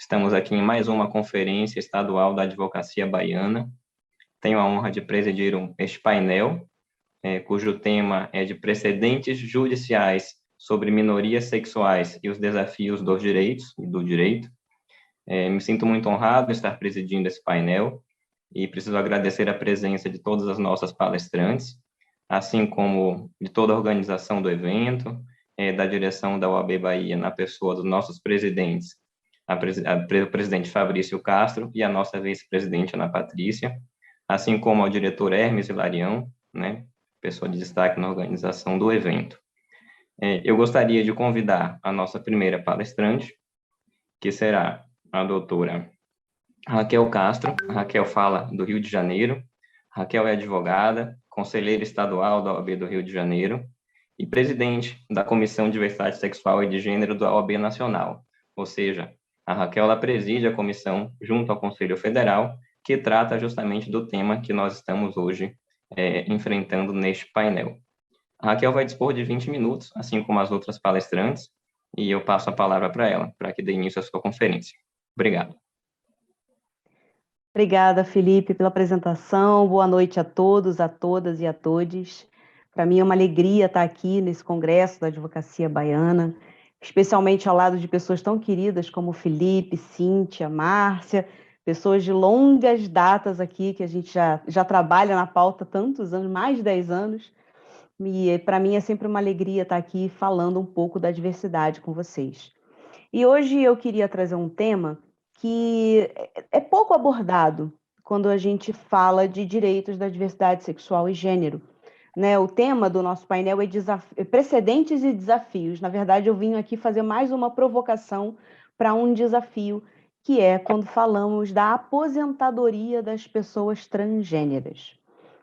Estamos aqui em mais uma conferência estadual da Advocacia Baiana. Tenho a honra de presidir este painel, cujo tema é de precedentes judiciais sobre minorias sexuais e os desafios dos direitos e do direito. Me sinto muito honrado de estar presidindo esse painel e preciso agradecer a presença de todas as nossas palestrantes, assim como de toda a organização do evento, da direção da OAB Bahia, na pessoa dos nossos presidentes, o presidente Fabrício Castro e a nossa vice-presidente Ana Patrícia, assim como ao diretor Hermes Hilarião, né, pessoa de destaque na organização do evento. Eu gostaria de convidar a nossa primeira palestrante, que será a doutora Raquel Castro. A Raquel fala do Rio de Janeiro. Raquel é advogada, conselheira estadual da OAB do Rio de Janeiro e presidente da Comissão de Diversidade Sexual e de Gênero da OAB Nacional. Ou seja, a Raquel ela preside a comissão junto ao Conselho Federal, que trata justamente do tema que nós estamos hoje enfrentando neste painel. A Raquel vai dispor de 20 minutos, assim como as outras palestrantes, e eu passo a palavra para ela, para que dê início à sua conferência. Obrigado. Obrigada, Felipe, pela apresentação. Boa noite a todos, a todas e a todes. Para mim é uma alegria estar aqui nesse congresso da Advocacia Baiana, especialmente ao lado de pessoas tão queridas como Felipe, Cíntia, Márcia, pessoas de longas datas aqui, que a gente já trabalha na pauta há tantos anos, mais de 10 anos. E para mim é sempre uma alegria estar aqui falando um pouco da diversidade com vocês. E hoje eu queria trazer um tema que é pouco abordado quando a gente fala de direitos da diversidade sexual e gênero. Né? O tema do nosso painel é precedentes e desafios. Na verdade, eu vim aqui fazer mais uma provocação para um desafio, que é quando falamos da aposentadoria das pessoas transgêneras.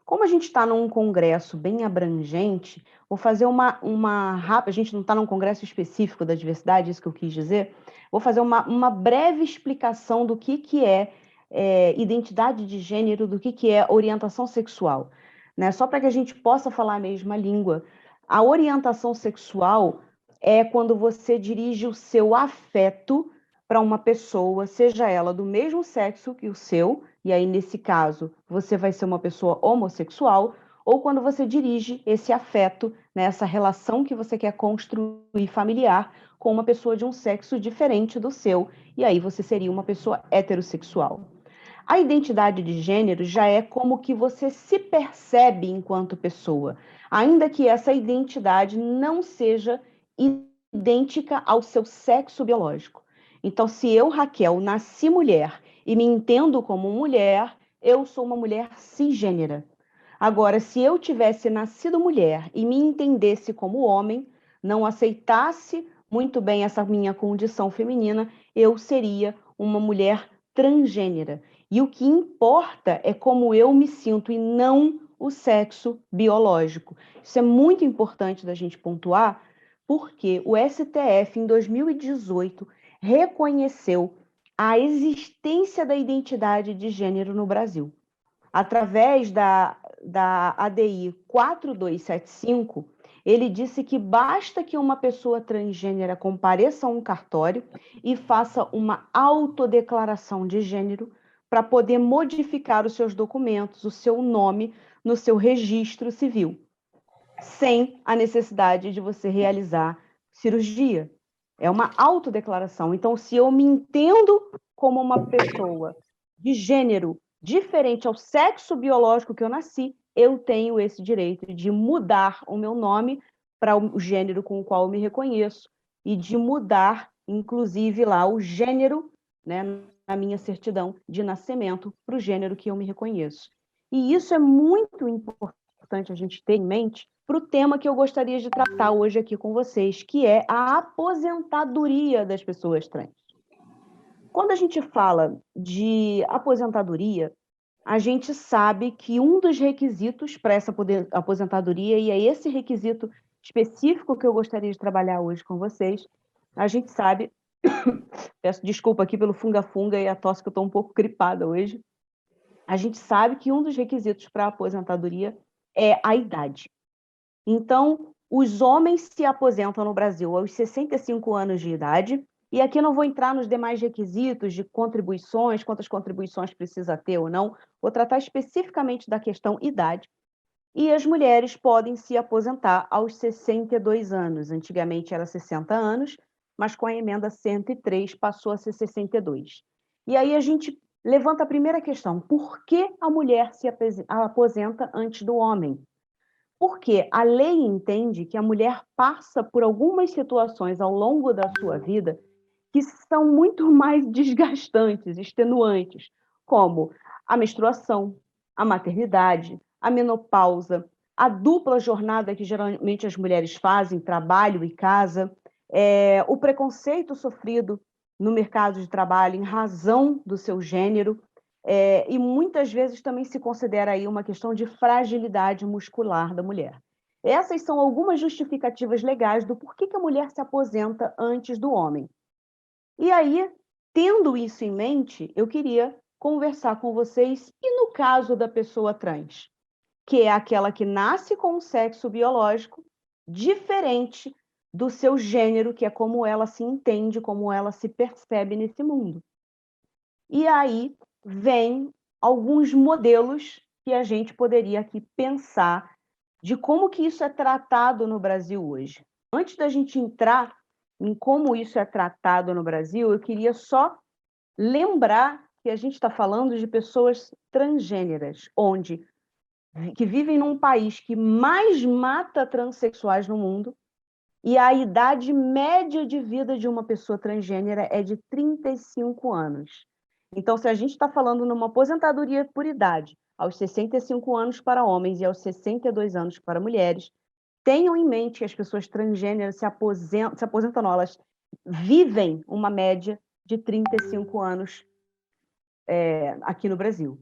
Como a gente está num congresso bem abrangente, vou fazer uma rápida. A gente não está num congresso específico da diversidade, isso que eu quis dizer. Vou fazer uma breve explicação do que é identidade de gênero, do que é orientação sexual. Né? Só para que a gente possa falar a mesma língua. A orientação sexual é quando você dirige o seu afeto para uma pessoa, seja ela do mesmo sexo que o seu, e aí, nesse caso, você vai ser uma pessoa homossexual, ou quando você dirige esse afeto, né, essa relação que você quer construir familiar com uma pessoa de um sexo diferente do seu, e aí você seria uma pessoa heterossexual. A identidade de gênero já é como que você se percebe enquanto pessoa, ainda que essa identidade não seja idêntica ao seu sexo biológico. Então, se eu, Raquel, nasci mulher e me entendo como mulher, eu sou uma mulher cisgênera. Agora, se eu tivesse nascido mulher e me entendesse como homem, não aceitasse muito bem essa minha condição feminina, eu seria uma mulher transgênera. E o que importa é como eu me sinto e não o sexo biológico. Isso é muito importante da gente pontuar, porque o STF, em 2018, reconheceu a existência da identidade de gênero no Brasil. Através da ADI 4275, ele disse que basta que uma pessoa transgênera compareça a um cartório e faça uma autodeclaração de gênero para poder modificar os seus documentos, o seu nome no seu registro civil, sem a necessidade de você realizar cirurgia. É uma autodeclaração. Então, se eu me entendo como uma pessoa de gênero diferente ao sexo biológico que eu nasci, eu tenho esse direito de mudar o meu nome para o gênero com o qual eu me reconheço e de mudar, inclusive, lá o gênero, né, na minha certidão de nascimento para o gênero que eu me reconheço. E isso é muito importante a gente ter em mente para o tema que eu gostaria de tratar hoje aqui com vocês, que é a aposentadoria das pessoas trans. Quando a gente fala de aposentadoria, a gente sabe que um dos requisitos para essa aposentadoria, e é esse requisito específico que eu gostaria de trabalhar hoje com vocês, a gente sabe, peço desculpa aqui pelo funga-funga e a tosse que eu estou um pouco gripada hoje, a gente sabe que um dos requisitos para a aposentadoria é a idade. Então, os homens se aposentam no Brasil aos 65 anos de idade E aqui não vou entrar nos demais requisitos de contribuições, quantas contribuições precisa ter ou não, vou tratar especificamente da questão idade. E as mulheres podem se aposentar aos 62 anos. Antigamente era 60 anos, mas com a emenda 103 passou a ser 62. E aí a gente levanta a primeira questão: por que a mulher se aposenta antes do homem? Porque a lei entende que a mulher passa por algumas situações ao longo da sua vida que são muito mais desgastantes, extenuantes, como a menstruação, a maternidade, a menopausa, a dupla jornada que geralmente as mulheres fazem, trabalho e casa, o preconceito sofrido no mercado de trabalho em razão do seu gênero, e muitas vezes também se considera aí uma questão de fragilidade muscular da mulher. Essas são algumas justificativas legais do porquê que a mulher se aposenta antes do homem. E aí, tendo isso em mente, eu queria conversar com vocês, e no caso da pessoa trans, que é aquela que nasce com um sexo biológico diferente do seu gênero, que é como ela se entende, como ela se percebe nesse mundo. E aí vem alguns modelos que a gente poderia aqui pensar de como que isso é tratado no Brasil hoje. Antes da gente entrar em como isso é tratado no Brasil, eu queria só lembrar que a gente está falando de pessoas transgêneras, que vivem num país que mais mata transexuais no mundo, e a idade média de vida de uma pessoa transgênera é de 35 anos. Então, se a gente está falando numa aposentadoria por idade, aos 65 anos para homens e aos 62 anos para mulheres, tenham em mente que as pessoas transgêneras se aposentam não, elas vivem uma média de 35 anos aqui no Brasil.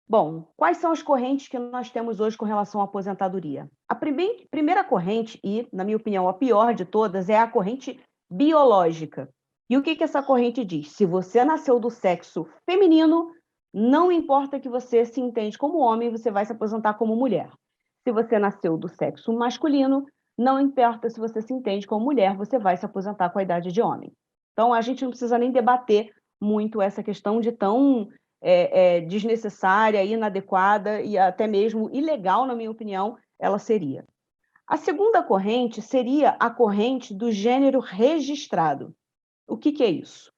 Bom, quais são as correntes que nós temos hoje com relação à aposentadoria? A primeira corrente, e, na minha opinião, a pior de todas, é a corrente biológica. E o que essa corrente diz? Se você nasceu do sexo feminino, não importa que você se entende como homem, você vai se aposentar como mulher. Se você nasceu do sexo masculino, não importa se você se entende como mulher, você vai se aposentar com a idade de homem. Então, a gente não precisa nem debater muito essa questão de tão desnecessária, inadequada e até mesmo ilegal, na minha opinião, ela seria. A segunda corrente seria a corrente do gênero registrado. O que é isso?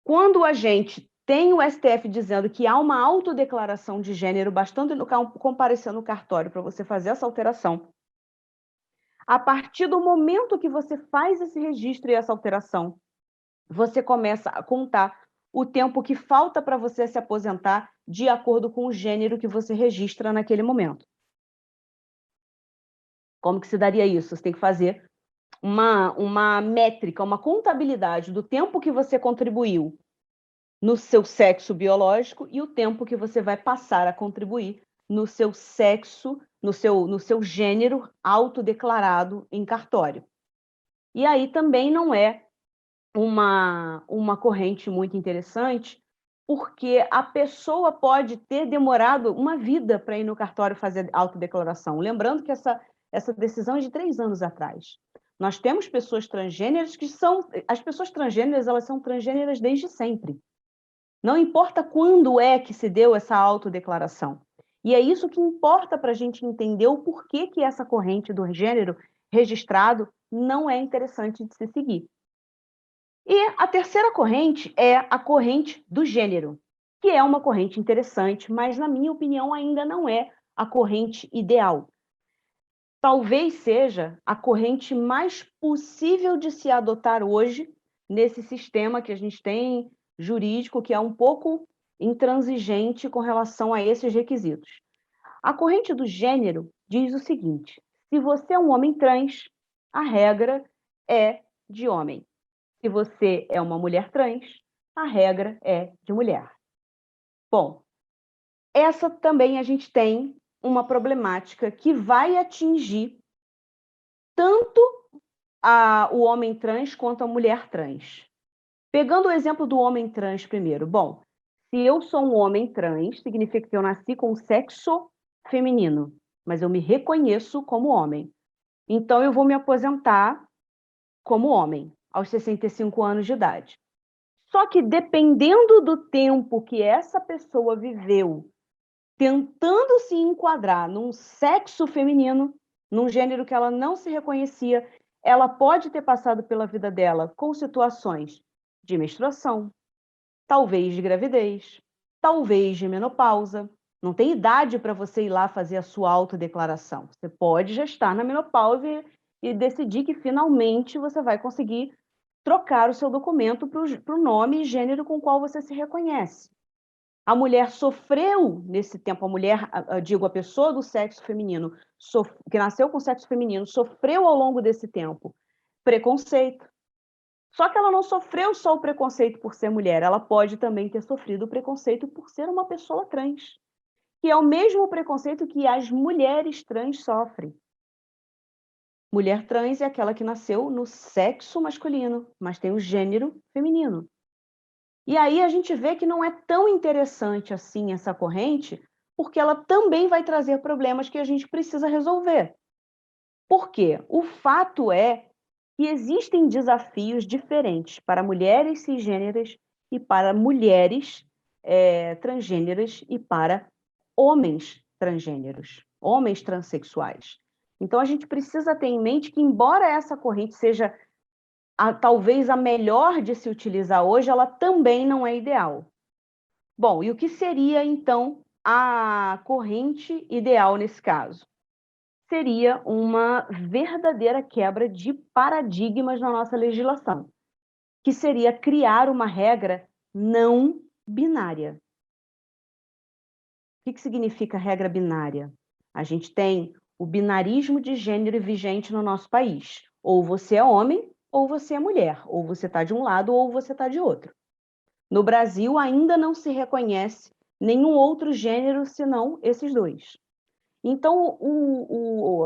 Quando a gente tem o STF dizendo que há uma autodeclaração de gênero, bastando comparecer no cartório para você fazer essa alteração, a partir do momento que você faz esse registro e essa alteração, você começa a contar o tempo que falta para você se aposentar de acordo com o gênero que você registra naquele momento. Como que se daria isso? Você tem que fazer uma métrica, uma contabilidade do tempo que você contribuiu no seu sexo biológico e o tempo que você vai passar a contribuir no seu sexo, no seu gênero autodeclarado em cartório. E aí também não é uma corrente muito interessante, porque a pessoa pode ter demorado uma vida para ir no cartório fazer autodeclaração. Lembrando que essa decisão é de 3 anos atrás. Nós temos pessoas transgêneras que são... As pessoas transgêneras, elas são transgêneras desde sempre. Não importa quando é que se deu essa autodeclaração. E é isso que importa para a gente entender o porquê que essa corrente do gênero registrado não é interessante de se seguir. E a terceira corrente é a corrente do gênero, que é uma corrente interessante, mas, na minha opinião, ainda não é a corrente ideal. Talvez seja a corrente mais possível de se adotar hoje nesse sistema que a gente tem jurídico, que é um pouco intransigente com relação a esses requisitos. A corrente do gênero diz o seguinte: se você é um homem trans, a regra é de homem. Se você é uma mulher trans, a regra é de mulher. Bom, essa também a gente tem uma problemática que vai atingir tanto o homem trans quanto a mulher trans. Pegando o exemplo do homem trans primeiro. Bom, se eu sou um homem trans, significa que eu nasci com sexo feminino, mas eu me reconheço como homem. Então, eu vou me aposentar como homem. aos 65 anos de idade. Só que dependendo do tempo que essa pessoa viveu tentando se enquadrar num sexo feminino, num gênero que ela não se reconhecia, ela pode ter passado pela vida dela com situações de menstruação, talvez de gravidez, talvez de menopausa. Não tem idade para você ir lá fazer a sua autodeclaração. Você pode já estar na menopausa e decidir que finalmente você vai conseguir trocar o seu documento para o nome e gênero com o qual você se reconhece. A mulher sofreu nesse tempo, a pessoa do sexo feminino, que nasceu com sexo feminino, sofreu ao longo desse tempo preconceito. Só que ela não sofreu só o preconceito por ser mulher, ela pode também ter sofrido o preconceito por ser uma pessoa trans, que é o mesmo preconceito que as mulheres trans sofrem. Mulher trans é aquela que nasceu no sexo masculino, mas tem o gênero feminino. E aí a gente vê que não é tão interessante assim essa corrente, porque ela também vai trazer problemas que a gente precisa resolver. Por quê? O fato é que existem desafios diferentes para mulheres cisgêneras e para mulheres transgêneras e para homens transgêneros, homens transexuais. Então a gente precisa ter em mente que, embora essa corrente seja talvez a melhor de se utilizar hoje, ela também não é ideal. Bom, e o que seria, então, a corrente ideal nesse caso? Seria uma verdadeira quebra de paradigmas na nossa legislação, que seria criar uma regra não binária. O que significa regra binária? A gente tem o binarismo de gênero vigente no nosso país. Ou você é homem, ou você é mulher, ou você está de um lado, ou você está de outro. No Brasil, ainda não se reconhece nenhum outro gênero senão esses dois. Então,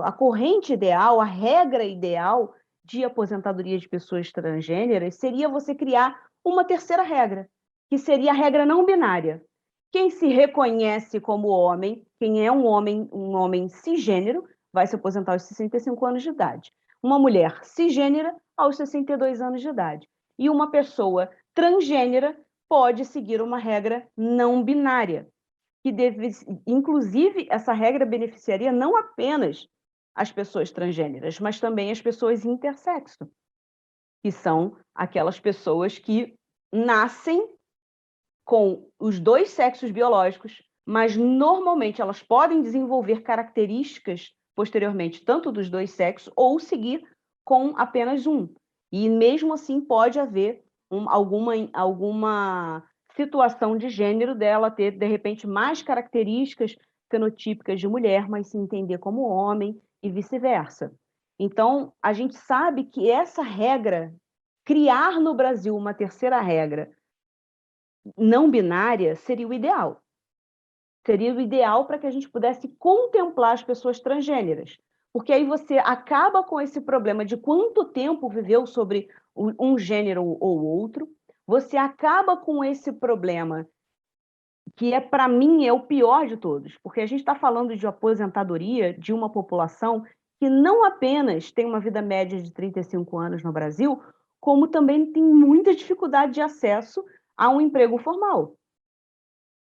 a corrente ideal, a regra ideal de aposentadoria de pessoas transgêneras seria você criar uma terceira regra, que seria a regra não binária. Quem se reconhece como homem, quem é um homem cisgênero, vai se aposentar aos 65 anos de idade. Uma mulher cisgênera aos 62 anos de idade. E uma pessoa transgênera pode seguir uma regra não binária, inclusive, essa regra beneficiaria não apenas as pessoas transgêneras, mas também as pessoas intersexo, que são aquelas pessoas que nascem com os dois sexos biológicos, mas normalmente elas podem desenvolver características posteriormente, tanto dos dois sexos, ou seguir com apenas um. E mesmo assim pode haver alguma situação de gênero dela ter, de repente, mais características fenotípicas de mulher, mas se entender como homem e vice-versa. Então, a gente sabe que essa regra, criar no Brasil uma terceira regra não binária, seria o ideal. Seria o ideal para que a gente pudesse contemplar as pessoas transgêneras. Porque aí você acaba com esse problema de quanto tempo viveu sobre um gênero ou outro, você acaba com esse problema que, para mim, é o pior de todos, porque a gente está falando de aposentadoria de uma população que não apenas tem uma vida média de 35 anos no Brasil, como também tem muita dificuldade de acesso a um emprego formal.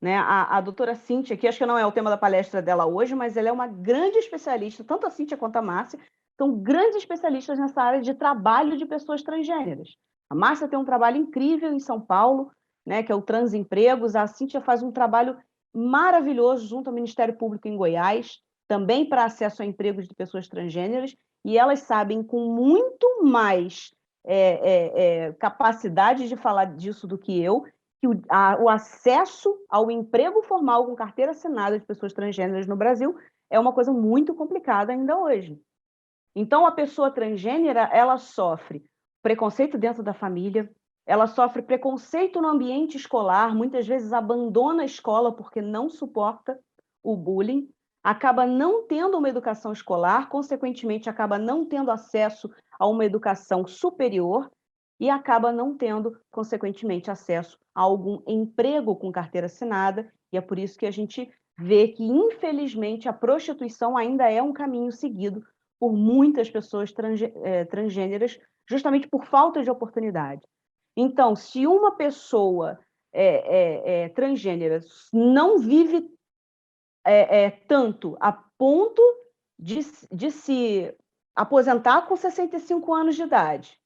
Né? A doutora Cíntia, que acho que não é o tema da palestra dela hoje, mas ela é uma grande especialista, tanto a Cíntia quanto a Márcia, são grandes especialistas nessa área de trabalho de pessoas transgêneras. A Márcia tem um trabalho incrível em São Paulo, né, que é o Transempregos. A Cíntia faz um trabalho maravilhoso junto ao Ministério Público em Goiás, também para acesso a empregos de pessoas transgêneras, e elas sabem com muito mais capacidade de falar disso do que eu, que o acesso ao emprego formal com carteira assinada de pessoas transgêneras no Brasil é uma coisa muito complicada ainda hoje. Então, a pessoa transgênera, ela sofre preconceito dentro da família, ela sofre preconceito no ambiente escolar, muitas vezes abandona a escola porque não suporta o bullying, acaba não tendo uma educação escolar, consequentemente, acaba não tendo acesso a uma educação superior e acaba não tendo, consequentemente, acesso a algum emprego com carteira assinada, e é por isso que a gente vê que, infelizmente, a prostituição ainda é um caminho seguido por muitas pessoas transgêneras justamente por falta de oportunidade. Então, se uma pessoa transgênera não vive tanto a ponto de se aposentar com 65 anos de idade,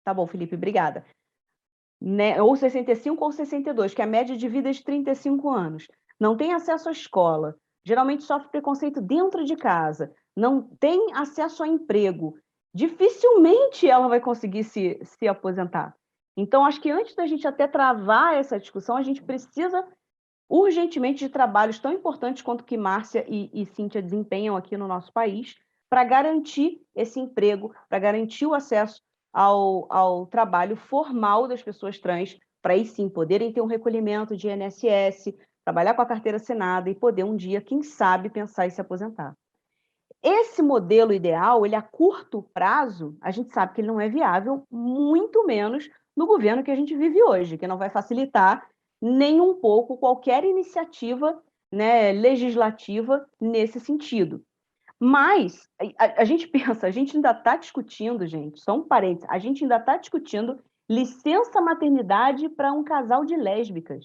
tá bom, Felipe, obrigada, né? Ou 65 ou 62, que é a média de vida de 35 anos, não tem acesso à escola, geralmente sofre preconceito dentro de casa, não tem acesso a emprego, dificilmente ela vai conseguir se aposentar. Então, acho que antes da gente até travar essa discussão, a gente precisa urgentemente de trabalhos tão importantes quanto que Márcia e Cíntia desempenham aqui no nosso país, para garantir esse emprego, para garantir o acesso ao trabalho formal das pessoas trans, para aí sim poderem ter um recolhimento de INSS, trabalhar com a carteira assinada e poder um dia, quem sabe, pensar em se aposentar. Esse modelo ideal, ele a curto prazo, a gente sabe que ele não é viável, muito menos no governo que a gente vive hoje, que não vai facilitar nem um pouco qualquer iniciativa, né, legislativa nesse sentido. Mas a gente pensa, a gente ainda está discutindo, gente, só um parênteses, a gente ainda está discutindo licença maternidade para um casal de lésbicas,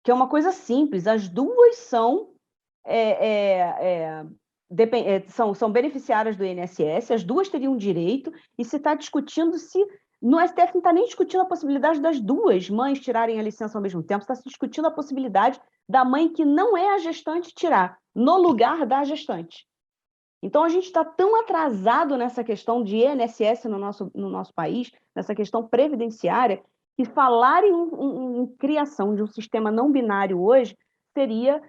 que é uma coisa simples, as duas são são beneficiárias do INSS, as duas teriam direito, e se está discutindo se. No STF não está nem discutindo a possibilidade das duas mães tirarem a licença ao mesmo tempo, está se discutindo a possibilidade da mãe que não é a gestante tirar, no lugar da gestante. Então, a gente está tão atrasado nessa questão de INSS no nosso país, nessa questão previdenciária, que falar em criação de um sistema não binário hoje seria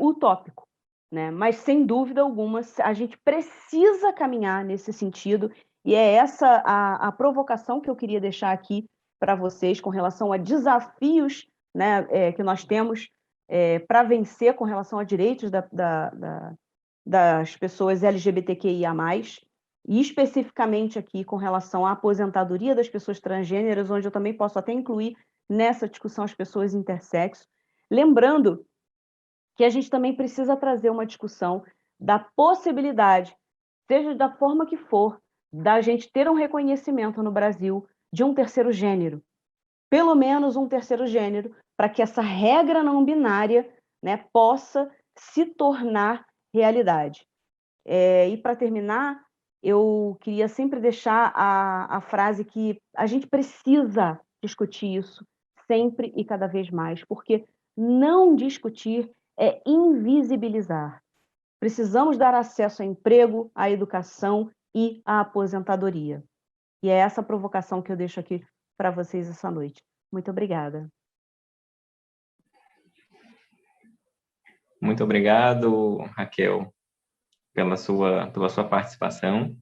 utópico, né? Mas, sem dúvida alguma, a gente precisa caminhar nesse sentido, e é essa a provocação que eu queria deixar aqui para vocês com relação a desafios, né, que nós temos para vencer com relação a direitos das pessoas LGBTQIA+, e especificamente aqui com relação à aposentadoria das pessoas transgêneras, onde eu também posso até incluir nessa discussão as pessoas intersexo. Lembrando que a gente também precisa trazer uma discussão da possibilidade, seja da forma que for, da gente ter um reconhecimento no Brasil de um terceiro gênero, pelo menos um terceiro gênero, para que essa regra não binária, né, possa se tornar realidade. E para terminar, eu queria sempre deixar a frase que a gente precisa discutir isso sempre e cada vez mais, porque não discutir é invisibilizar. Precisamos dar acesso a emprego, à educação e à aposentadoria. E é essa provocação que eu deixo aqui para vocês essa noite. Muito obrigada. Muito obrigado, Raquel, pela sua participação,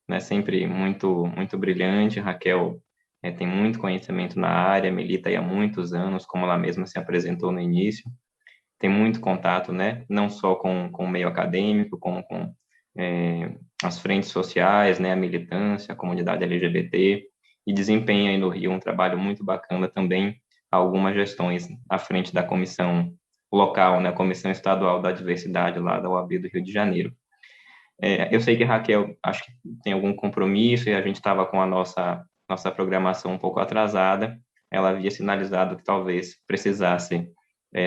né? Sempre muito brilhante. Raquel tem muito conhecimento na área, milita aí há muitos anos, como ela mesma se apresentou no início. Tem muito contato, né? Não só com o meio acadêmico, como com as frentes sociais, né? A militância, a comunidade LGBT, e desempenha aí no Rio um trabalho muito bacana também, algumas gestões à frente da comissão local, né? A Comissão Estadual da Diversidade lá da UAB do Rio de Janeiro. Eu sei que a Raquel, acho que tem algum compromisso e a gente estava com a nossa programação um pouco atrasada. Ela havia sinalizado que talvez precisasse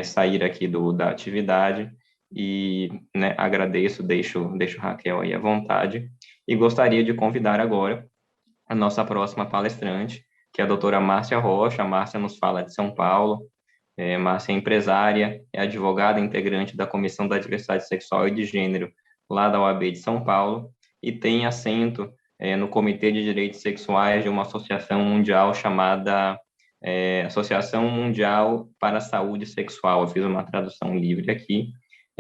sair aqui da atividade e, né, agradeço, deixo Raquel aí à vontade e gostaria de convidar agora a nossa próxima palestrante, que é a doutora Márcia Rocha. A Márcia nos fala de São Paulo. Márcia é empresária, é advogada integrante da Comissão da Diversidade Sexual e de Gênero lá da OAB de São Paulo e tem assento no Comitê de Direitos Sexuais de uma associação mundial chamada Associação Mundial para a Saúde Sexual. Eu fiz uma tradução livre aqui.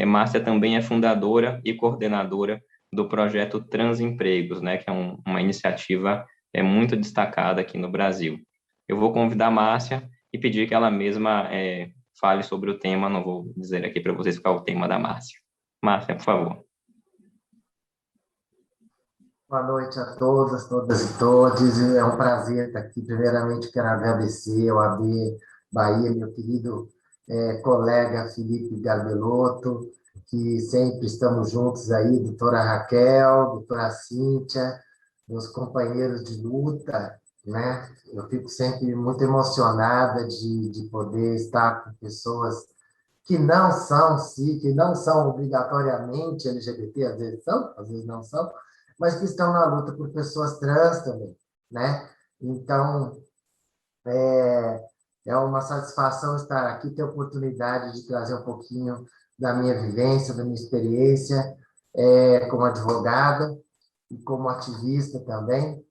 Márcia também é fundadora e coordenadora do projeto Transempregos, né, que é uma iniciativa muito destacada aqui no Brasil. Eu vou convidar a Márcia e pedir que ela mesma fale sobre o tema. Não vou dizer aqui para vocês qual é o tema da Márcia. Márcia, por favor. Boa noite a todas e todos. É um prazer estar aqui. Primeiramente, quero agradecer ao AB Bahia, meu querido colega Felipe Garbelotto, que sempre estamos juntos aí, doutora Raquel, doutora Cíntia, meus companheiros de luta, né? Eu fico sempre muito emocionada de poder estar com pessoas que não são, sim, que não são obrigatoriamente LGBT, às vezes são, às vezes não são, mas que estão na luta por pessoas trans também, né? Então, é uma satisfação estar aqui, ter a oportunidade de trazer um pouquinho da minha vivência, da minha experiência, como advogada e como ativista também.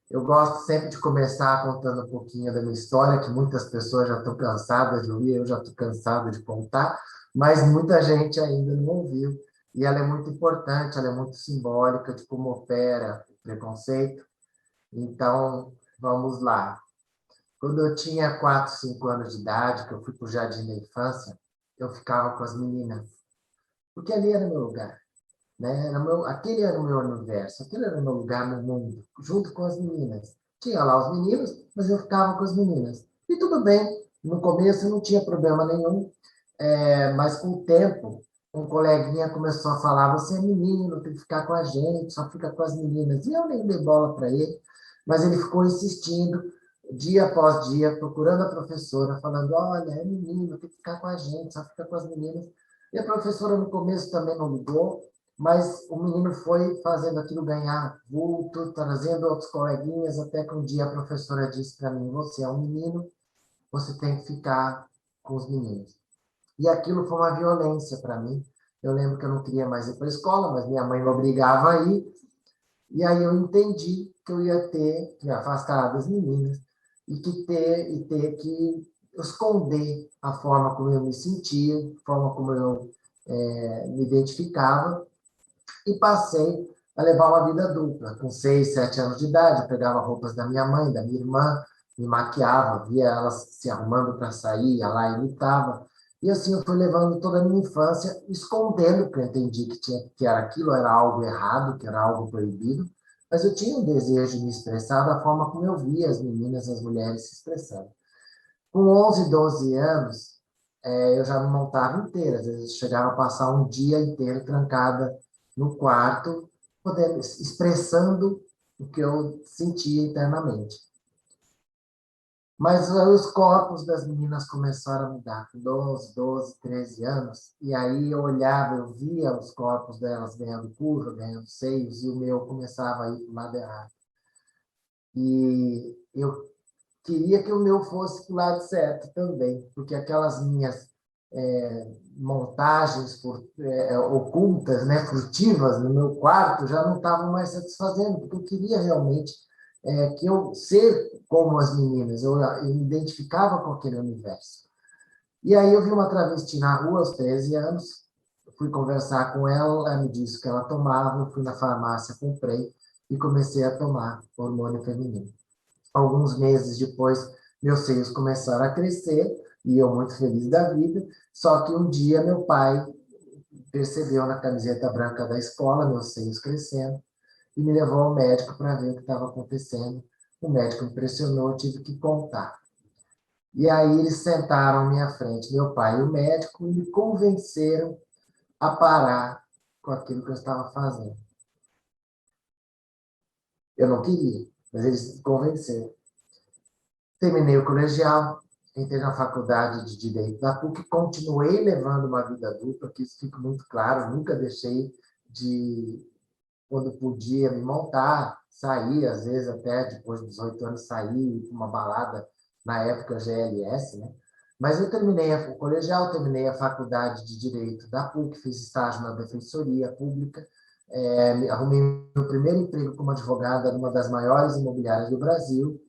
Eu gosto sempre de começar contando um pouquinho da minha história, que muitas pessoas já estão cansadas de ouvir, eu já estou cansado de contar, mas muita gente ainda não ouviu. E ela é muito importante, ela é muito simbólica de como opera o preconceito. Então, vamos lá. Quando eu tinha 4, 5 anos de idade, que eu fui para o jardim da infância, eu ficava com as meninas, porque ali era meu lugar, né? Aquele era o meu universo, aquele era o meu lugar no mundo, junto com as meninas. Tinha lá os meninos, mas eu ficava com as meninas. E tudo bem, no começo não tinha problema nenhum, mas com o tempo, um coleguinha começou a falar: você é menino, tem que ficar com a gente, só fica com as meninas. E eu nem dei bola para ele, mas ele ficou insistindo, dia após dia, procurando a professora, falando: olha, é menino, tem que ficar com a gente, só fica com as meninas. E a professora no começo também não ligou, mas o menino foi fazendo aquilo ganhar vulto, trazendo outros coleguinhas, até que um dia a professora disse para mim: você é um menino, você tem que ficar com os meninos. E aquilo foi uma violência para mim. Eu lembro que eu não queria mais ir para a escola, mas minha mãe me obrigava a ir. E aí eu entendi que eu ia ter que me afastar das meninas e ter que esconder a forma como eu me sentia, a forma como eu me identificava, e passei a levar uma vida dupla. Com 6, 7 anos de idade, eu pegava roupas da minha mãe, da minha irmã, me maquiava, via elas se arrumando para sair, ia lá e imitava. E assim eu fui levando toda a minha infância, escondendo, porque eu entendi que era aquilo, era algo errado, que era algo proibido, mas eu tinha um desejo de me expressar da forma como eu via as meninas, as mulheres se expressando. Com 11, 12 anos, eu já me montava inteira, às vezes eu chegava a passar um dia inteiro trancada no quarto, podendo, expressando o que eu sentia internamente. Mas os corpos das meninas começaram a mudar, com 12, 12, 13 anos, e aí eu olhava, eu via os corpos delas ganhando curva, ganhando seios, e o meu começava a ir para o lado errado. E eu queria que o meu fosse para o lado certo também, porque aquelas minhas montagens ocultas, né, furtivas no meu quarto já não estavam mais satisfazendo, porque eu queria realmente que eu ser como as meninas, eu me identificava com aquele universo. E aí eu vi uma travesti na rua aos 13 anos, fui conversar com ela, ela me disse que ela tomava, eu fui na farmácia, comprei e comecei a tomar hormônio feminino. Alguns meses depois, meus seios começaram a crescer e eu muito feliz da vida. Só que um dia meu pai percebeu na camiseta branca da escola meus seios crescendo e me levou ao médico para ver o que estava acontecendo. O médico me pressionou, eu tive que contar. E aí eles sentaram à minha frente, meu pai e o médico, e me convenceram a parar com aquilo que eu estava fazendo. Eu não queria, mas eles me convenceram. Terminei o colegial, entrei na faculdade de Direito da PUC, continuei levando uma vida dupla, que isso fica muito claro, nunca deixei de, quando podia, me montar, sair, às vezes até depois dos 18 anos, sair para uma balada, na época GLS, né? Mas eu terminei o colegial, terminei a faculdade de Direito da PUC, fiz estágio na Defensoria Pública, arrumei meu primeiro emprego como advogada numa das maiores imobiliárias do Brasil.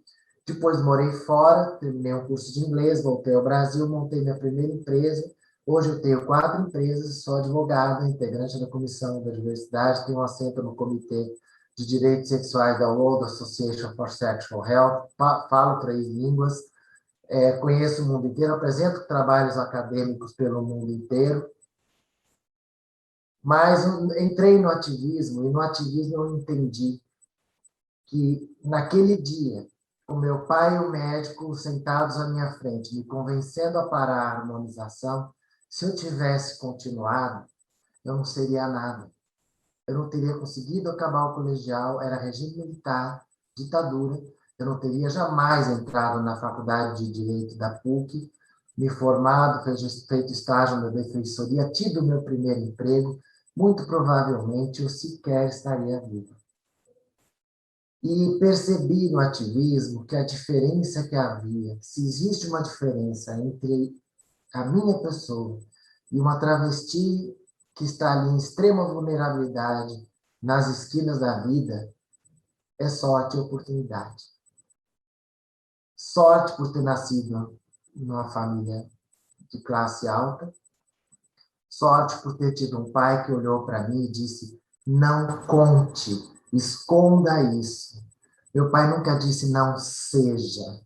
Depois morei fora, terminei um curso de inglês, voltei ao Brasil, montei minha primeira empresa. Hoje eu tenho 4 empresas, sou advogada, integrante da Comissão da Diversidade, tenho um assento no Comitê de Direitos Sexuais da World Association for Sexual Health, falo 3 línguas, conheço o mundo inteiro, apresento trabalhos acadêmicos pelo mundo inteiro, mas entrei no ativismo, e no ativismo eu entendi que naquele dia, o meu pai e o médico sentados à minha frente, me convencendo a parar a harmonização, se eu tivesse continuado, eu não seria nada. eu não teria conseguido acabar o colegial, era regime militar, ditadura, eu não teria jamais entrado na faculdade de Direito da PUC, me formado, feito estágio na defensoria, tido o meu primeiro emprego, muito provavelmente eu sequer estaria vivo. E percebi no ativismo que a diferença que havia, se existe uma diferença entre a minha pessoa e uma travesti que está ali em extrema vulnerabilidade nas esquinas da vida, é sorte e oportunidade. Sorte por ter nascido numa família de classe alta, sorte por ter tido um pai que olhou para mim e disse: não conte, esconda isso. Meu pai nunca disse não seja.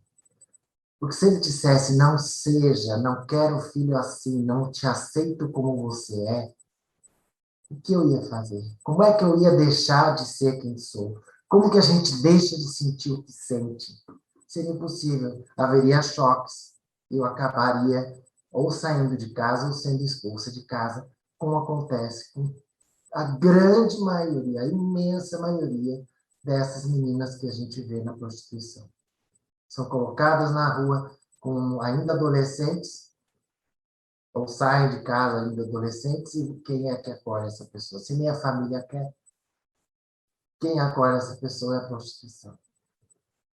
Porque se ele dissesse não seja, não quero filho assim, não te aceito como você é, o que eu ia fazer? Como é que eu ia deixar de ser quem sou? Como que a gente deixa de sentir o que sente? Seria impossível. Haveria choques. Eu acabaria ou saindo de casa ou sendo expulsa de casa, como acontece com a grande maioria, a imensa maioria dessas meninas que a gente vê na prostituição. São colocadas na rua com ainda adolescentes, ou saem de casa ainda adolescentes, e quem é que acolhe essa pessoa? Se nem a família quer, quem acolhe essa pessoa é a prostituição.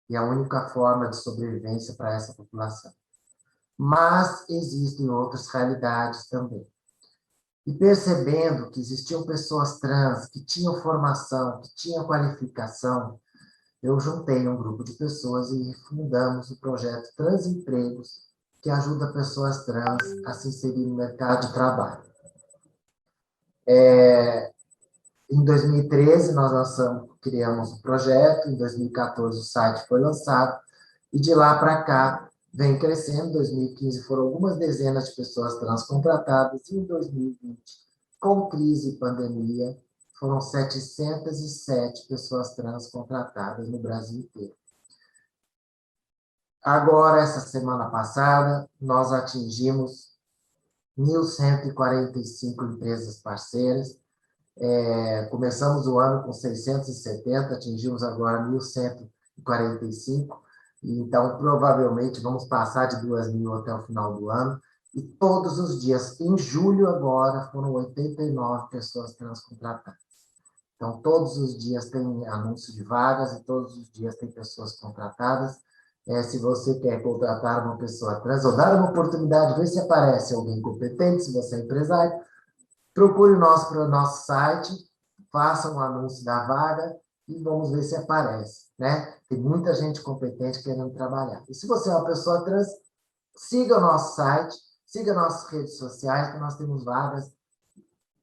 E é a única forma de sobrevivência para essa população. Mas existem outras realidades também. E percebendo que existiam pessoas trans, que tinham formação, que tinham qualificação, eu juntei um grupo de pessoas e fundamos o projeto Transempregos, que ajuda pessoas trans a se inserir no mercado de trabalho. Em 2013, nós criamos o projeto, em 2014 o site foi lançado, e de lá para cá vem crescendo. Em 2015 foram algumas dezenas de pessoas trans contratadas, e em 2020, com crise e pandemia, foram 707 pessoas trans contratadas no Brasil inteiro. Agora, essa semana passada, nós atingimos 1.145 empresas parceiras. Começamos o ano com 670, atingimos agora 1.145. Então, provavelmente, vamos passar de 2.000 até o final do ano. E todos os dias, em julho agora, foram 89 pessoas trans contratadas. Então, todos os dias tem anúncio de vagas e todos os dias tem pessoas contratadas. Se você quer contratar uma pessoa trans ou dar uma oportunidade, ver se aparece alguém competente, se você é empresário, procure o nosso site, faça um anúncio da vaga e vamos ver se aparece, né? Tem muita gente competente querendo trabalhar. E se você é uma pessoa trans, siga o nosso site, siga nossas redes sociais, que nós temos vagas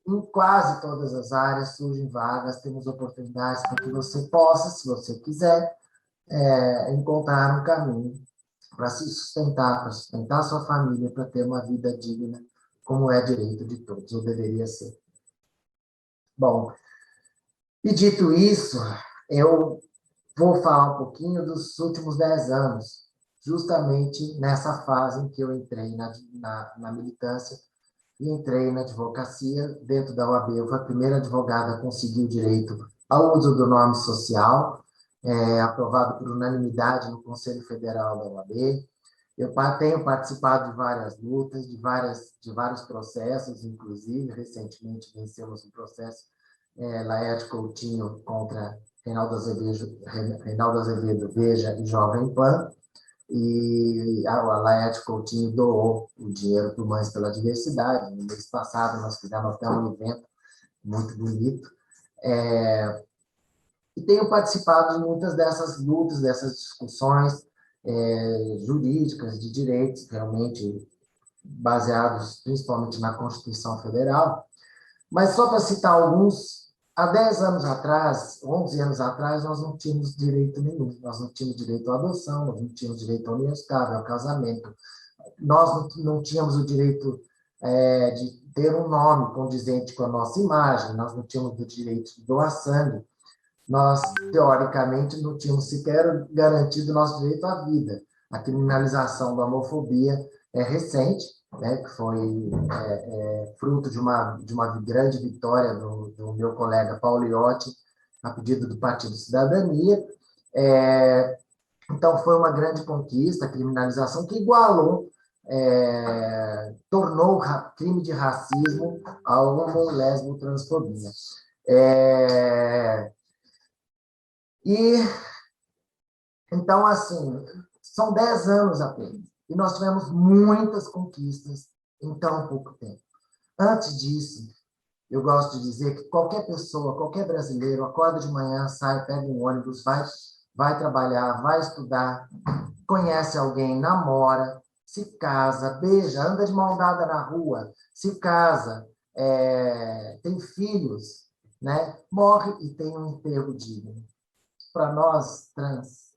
em quase todas as áreas, surgem vagas, temos oportunidades para que você possa, se você quiser, encontrar um caminho para se sustentar, para sustentar sua família, para ter uma vida digna, como é direito de todos, ou deveria ser. Bom, e dito isso, eu vou falar um pouquinho dos últimos 10 anos, justamente nessa fase em que eu entrei na militância e entrei na advocacia. Dentro da OAB, eu fui a primeira advogada a conseguir o direito ao uso do nome social, aprovado por unanimidade no Conselho Federal da OAB. Eu tenho participado de várias lutas, de vários processos, inclusive, recentemente vencemos um processo Laerte Coutinho contra Reinaldo Azevedo Veja e Jovem Pan, e a Laerte Coutinho doou o dinheiro para o Mães pela Diversidade. No mês passado, nós fizemos até um evento muito bonito. E tenho participado de muitas dessas lutas, dessas discussões jurídicas, de direitos, realmente baseados principalmente na Constituição Federal. Mas só para citar alguns, há 10 anos atrás, 11 anos atrás, nós não tínhamos direito nenhum. Nós não tínhamos direito à adoção, nós não tínhamos direito ao união estável, ao casamento. Nós não tínhamos o direito de ter um nome condizente com a nossa imagem, nós não tínhamos o direito de doar sangue. Nós, teoricamente, não tínhamos sequer garantido o nosso direito à vida. A criminalização da homofobia é recente, né, que foi fruto de uma grande vitória do meu colega Paulo Iotti, a pedido do Partido Cidadania. Então, foi uma grande conquista, a criminalização que igualou, tornou crime de racismo a homo, lesbo, transfobia. E, então, assim, são 10 anos apenas, e nós tivemos muitas conquistas em tão pouco tempo. Antes disso, eu gosto de dizer que qualquer pessoa, qualquer brasileiro, acorda de manhã, sai, pega um ônibus, vai trabalhar, vai estudar, conhece alguém, namora, se casa, beija, anda de mão dada na rua, se casa, tem filhos, né? Morre e tem um enterro digno. Para nós, trans,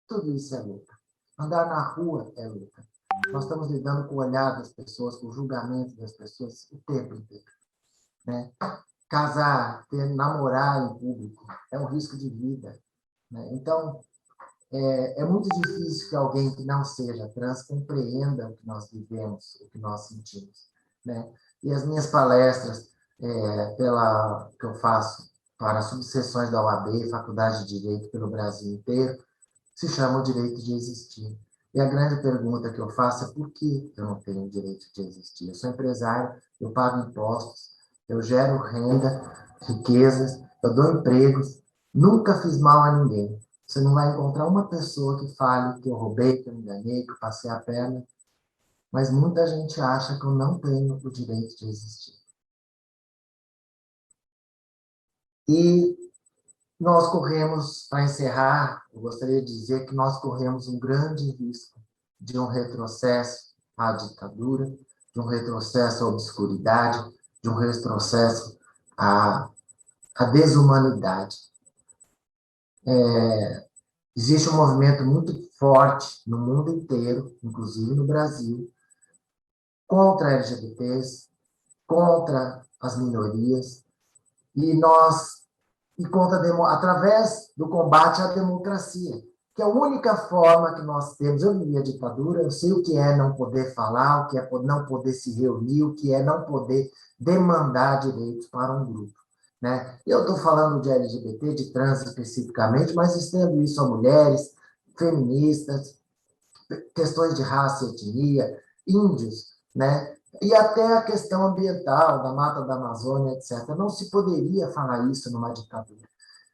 tudo isso é luta. Andar na rua é luta. Nós estamos lidando com o olhar das pessoas, com o julgamento das pessoas o tempo inteiro, né? Casar, namorar em público é um risco de vida, né? Então, é muito difícil que alguém que não seja trans compreenda o que nós vivemos, o que nós sentimos, né? E as minhas palestras, que eu faço para subseções da OAB, Faculdade de Direito pelo Brasil inteiro, se chama o direito de existir. E a grande pergunta que eu faço é por que eu não tenho o direito de existir? Eu sou empresário, eu pago impostos, eu gero renda, riquezas, eu dou empregos, nunca fiz mal a ninguém. Você não vai encontrar uma pessoa que fale que eu roubei, que eu enganei, que eu passei a perna, mas muita gente acha que eu não tenho o direito de existir. E nós corremos, para encerrar, eu gostaria de dizer que nós corremos um grande risco de um retrocesso à ditadura, de um retrocesso à obscuridade, de um retrocesso à desumanidade. Existe um movimento muito forte no mundo inteiro, inclusive no Brasil, contra LGBTs, contra as minorias, e contra através do combate à democracia, que é a única forma que nós temos. Eu vivi a ditadura, eu sei o que é não poder falar, o que é não poder se reunir, o que é não poder demandar direitos para um grupo, né? Eu estou falando de LGBT, de trans especificamente, mas estendo isso a mulheres, feministas, questões de raça e etnia, índios, né? E até a questão ambiental, da mata da Amazônia, etc. Não se poderia falar isso numa ditadura.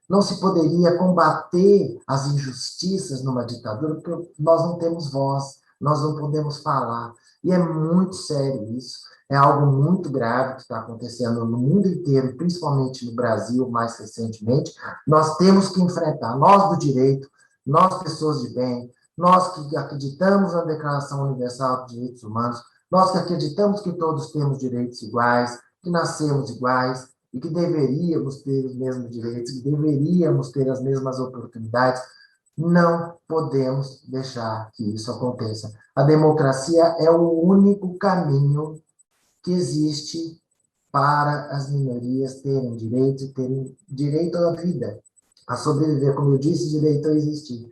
Não se poderia combater as injustiças numa ditadura, porque nós não temos voz, nós não podemos falar. E é muito sério isso. É algo muito grave que está acontecendo no mundo inteiro, principalmente no Brasil, mais recentemente. Nós temos que enfrentar, nós do direito, nós pessoas de bem, nós que acreditamos na Declaração Universal dos Direitos Humanos, nós que acreditamos que todos temos direitos iguais, que nascemos iguais e que deveríamos ter os mesmos direitos, que deveríamos ter as mesmas oportunidades, não podemos deixar que isso aconteça. A democracia é o único caminho que existe para as minorias terem direito à vida, a sobreviver, como eu disse, direito a existir.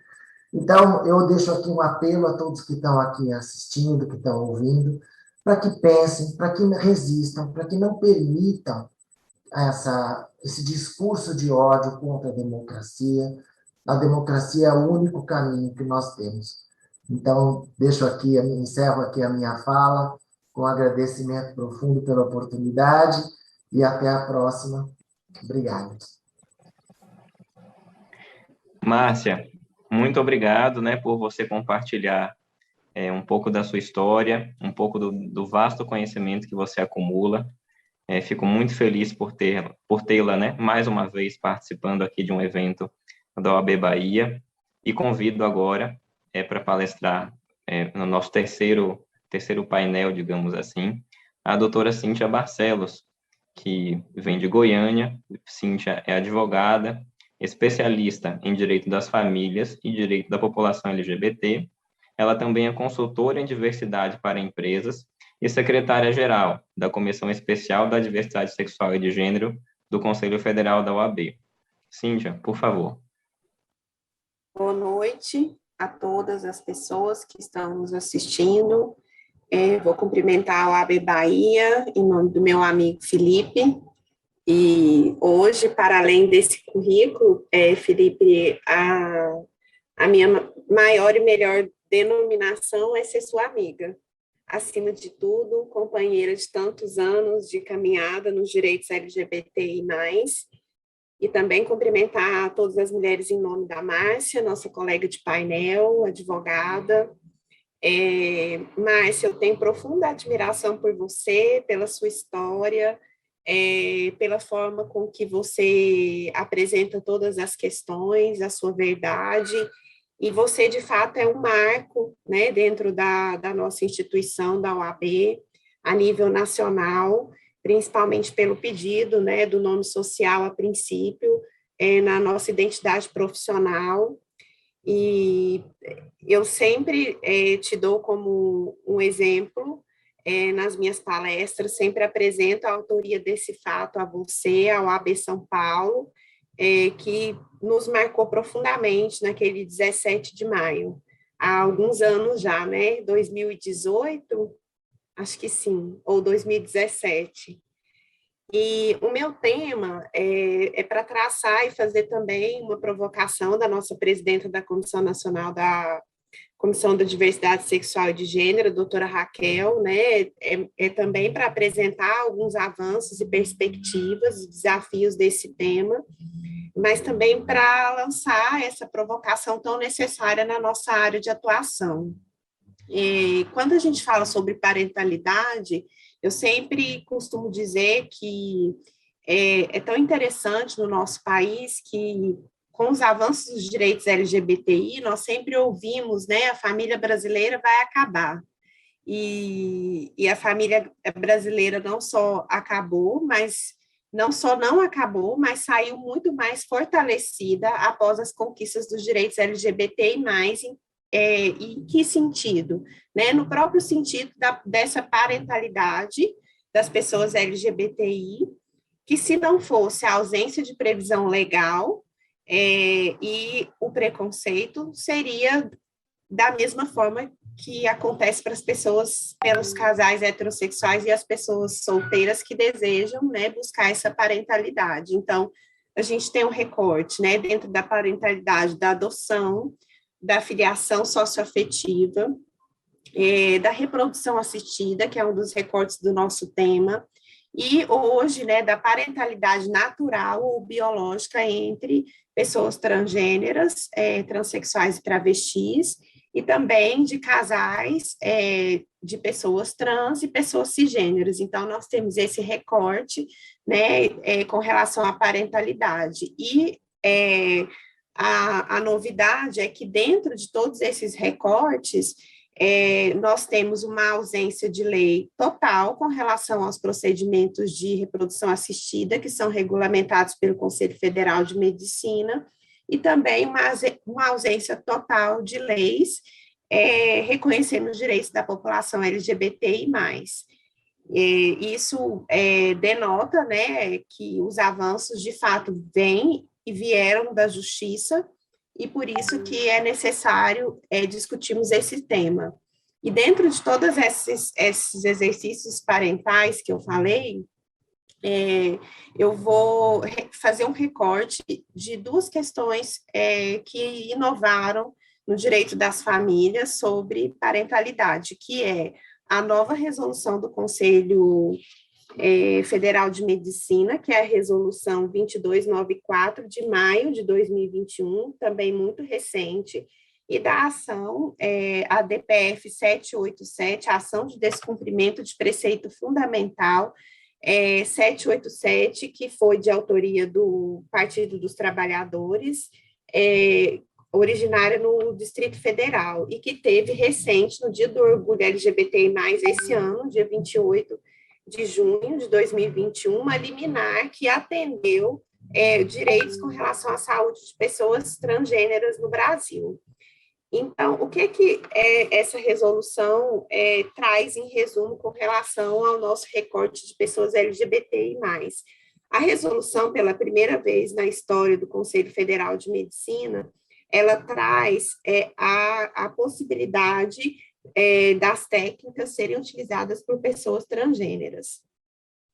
Então, eu deixo aqui um apelo a todos que estão aqui assistindo, que estão ouvindo, para que pensem, para que resistam, para que não permitam esse discurso de ódio contra a democracia. A democracia é o único caminho que nós temos. Então, encerro aqui a minha fala, com agradecimento profundo pela oportunidade, e até a próxima. Obrigado. Márcia, muito obrigado, né, por você compartilhar um pouco da sua história, um pouco do vasto conhecimento que você acumula. Fico muito feliz por tê-la, né, mais uma vez participando aqui de um evento da OAB Bahia, e convido agora para palestrar no nosso terceiro painel, digamos assim, a doutora Cíntia Barcelos, que vem de Goiânia. Cíntia é advogada, especialista em direito das famílias e direito da população LGBT. Ela também é consultora em diversidade para empresas e secretária-geral da Comissão Especial da Diversidade Sexual e de Gênero do Conselho Federal da OAB. Cíntia, por favor. Boa noite a todas as pessoas que estão nos assistindo. Vou cumprimentar a OAB Bahia, em nome do meu amigo Felipe. E hoje, para além desse currículo, Felipe, a minha maior e melhor denominação é ser sua amiga. Acima de tudo, companheira de tantos anos de caminhada nos direitos LGBTI+, e também cumprimentar todas as mulheres em nome da Márcia, nossa colega de painel, advogada. Márcia, eu tenho profunda admiração por você, pela sua história, pela forma com que você apresenta todas as questões, a sua verdade, e você, de fato, é um marco, né, dentro da nossa instituição, da OAB, a nível nacional, principalmente pelo pedido, né, do nome social a princípio, na nossa identidade profissional. E eu sempre te dou como um exemplo nas minhas palestras, sempre apresento a autoria desse fato a você, ao AB São Paulo, que nos marcou profundamente naquele 17 de maio, há alguns anos já, né? 2018, acho que sim, ou 2017. E o meu tema é para traçar e fazer também uma provocação da nossa presidenta da Comissão Nacional da Comissão da Diversidade Sexual e de Gênero, doutora Raquel, né? Também para apresentar alguns avanços e perspectivas e desafios desse tema, mas também para lançar essa provocação tão necessária na nossa área de atuação. E quando a gente fala sobre parentalidade, eu sempre costumo dizer que é tão interessante no nosso país que, com os avanços dos direitos LGBTI, nós sempre ouvimos, né, a família brasileira vai acabar. E a família brasileira não só acabou, mas não só não acabou, mas saiu muito mais fortalecida após as conquistas dos direitos LGBTI+, em que sentido? Né? No próprio sentido dessa parentalidade das pessoas LGBTI, que se não fosse a ausência de previsão legal e o preconceito, seria da mesma forma que acontece para as pessoas, pelos casais heterossexuais e as pessoas solteiras que desejam, né, buscar essa parentalidade. Então, a gente tem um recorte, né, dentro da parentalidade da adoção, da filiação socioafetiva, da reprodução assistida, que é um dos recortes do nosso tema, e hoje, né, da parentalidade natural ou biológica entre pessoas transgêneras, transexuais e travestis, e também de casais de pessoas trans e pessoas cisgêneras. Então, nós temos esse recorte, né, com relação à parentalidade. E a novidade é que dentro de todos esses recortes, nós temos uma ausência de lei total com relação aos procedimentos de reprodução assistida, que são regulamentados pelo Conselho Federal de Medicina, e também uma ausência total de leis reconhecendo os direitos da população LGBTI+. Isso denota, né, que os avanços, de fato, vêm e vieram da justiça, e por isso que é necessário discutirmos esse tema. E dentro de todos esses exercícios parentais que eu falei, eu vou fazer um recorte de duas questões que inovaram no direito das famílias sobre parentalidade, que é a nova resolução do Conselho Federal de Medicina, que é a resolução 2294 de maio de 2021, também muito recente, e da ação, a DPF 787, a ação de descumprimento de preceito fundamental 787, que foi de autoria do Partido dos Trabalhadores, originária no Distrito Federal, e que teve recente, no Dia do Orgulho LGBTI+, esse ano, dia 28 de junho de 2021, uma liminar que atendeu direitos com relação à saúde de pessoas transgêneras no Brasil. Então, o que essa resolução traz em resumo com relação ao nosso recorte de pessoas LGBTI+. A resolução, pela primeira vez na história do Conselho Federal de Medicina, ela traz a possibilidade das técnicas serem utilizadas por pessoas transgêneras.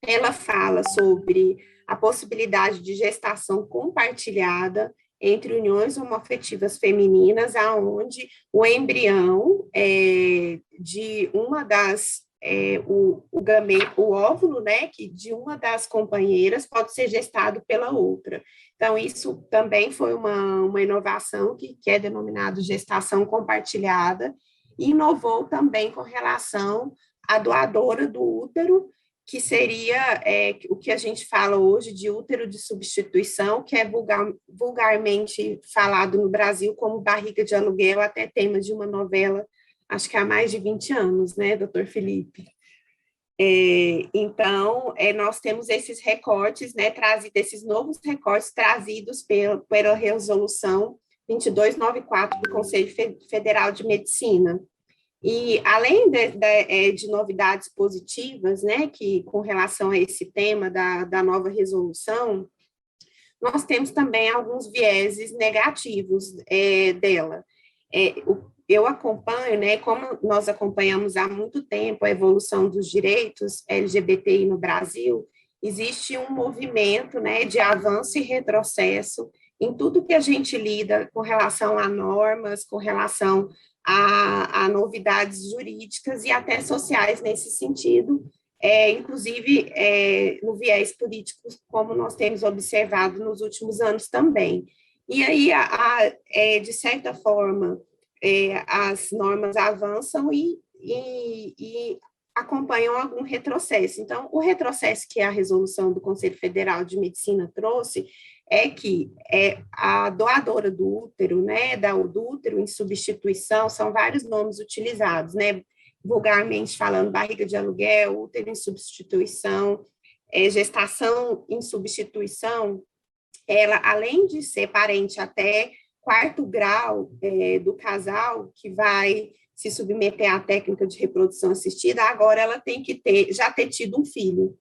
Ela fala sobre a possibilidade de gestação compartilhada entre uniões homoafetivas femininas, aonde o embrião de uma das o óvulo, né, que de uma das companheiras pode ser gestado pela outra. Então, isso também foi uma inovação que é denominado gestação compartilhada, e inovou também com relação à doadora do útero, que seria o que a gente fala hoje de útero de substituição, que é vulgarmente falado no Brasil como barriga de aluguel, até tema de uma novela, acho que há mais de 20 anos, né, doutor Felipe? Então, nós temos esses recortes, né, esses novos recortes trazidos pela resolução 2294 do Conselho Federal de Medicina. E, além de novidades positivas, né, que com relação a esse tema da nova resolução, nós temos também alguns vieses negativos dela. Eu acompanho, né, como nós acompanhamos há muito tempo a evolução dos direitos LGBTI no Brasil, existe um movimento, né, de avanço e retrocesso em tudo que a gente lida com relação a normas, com relação a novidades jurídicas e até sociais nesse sentido, inclusive no viés político, como nós temos observado nos últimos anos também. E aí, de certa forma, as normas avançam e acompanham algum retrocesso. Então, o retrocesso que a resolução do Conselho Federal de Medicina trouxe é que a doadora do útero, né, do útero em substituição, são vários nomes utilizados, né, vulgarmente falando, barriga de aluguel, útero em substituição, gestação em substituição, ela, além de ser parente até quarto grau do casal que vai se submeter à técnica de reprodução assistida, agora ela tem que já ter tido um filho.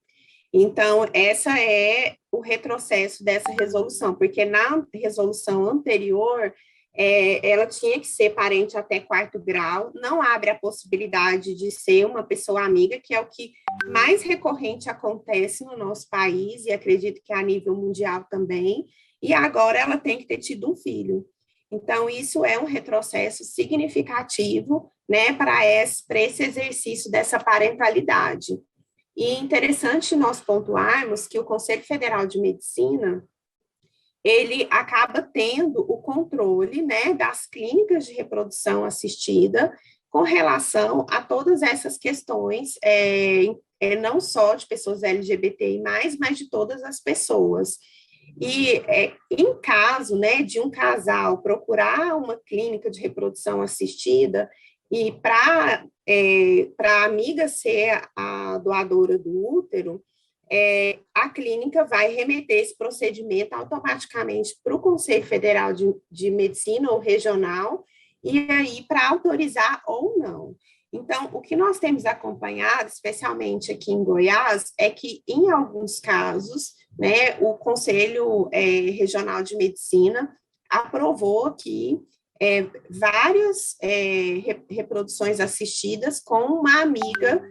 Então, essa é o retrocesso dessa resolução, porque na resolução anterior, ela tinha que ser parente até quarto grau, não abre a possibilidade de ser uma pessoa amiga, que é o que mais recorrente acontece no nosso país, e acredito que a nível mundial também, e agora ela tem que ter tido um filho. Então, isso é um retrocesso significativo, né, para esse exercício dessa parentalidade. E interessante nós pontuarmos que o Conselho Federal de Medicina, ele acaba tendo o controle, né, das clínicas de reprodução assistida com relação a todas essas questões, não só de pessoas LGBTI+, mas de todas as pessoas. E em caso, né, de um casal procurar uma clínica de reprodução assistida e para a amiga ser a doadora do útero, a clínica vai remeter esse procedimento automaticamente para o Conselho Federal de Medicina ou regional, e aí para autorizar ou não. Então, o que nós temos acompanhado, especialmente aqui em Goiás, é que, em alguns casos, né, o Conselho Regional de Medicina aprovou que várias reproduções assistidas com uma amiga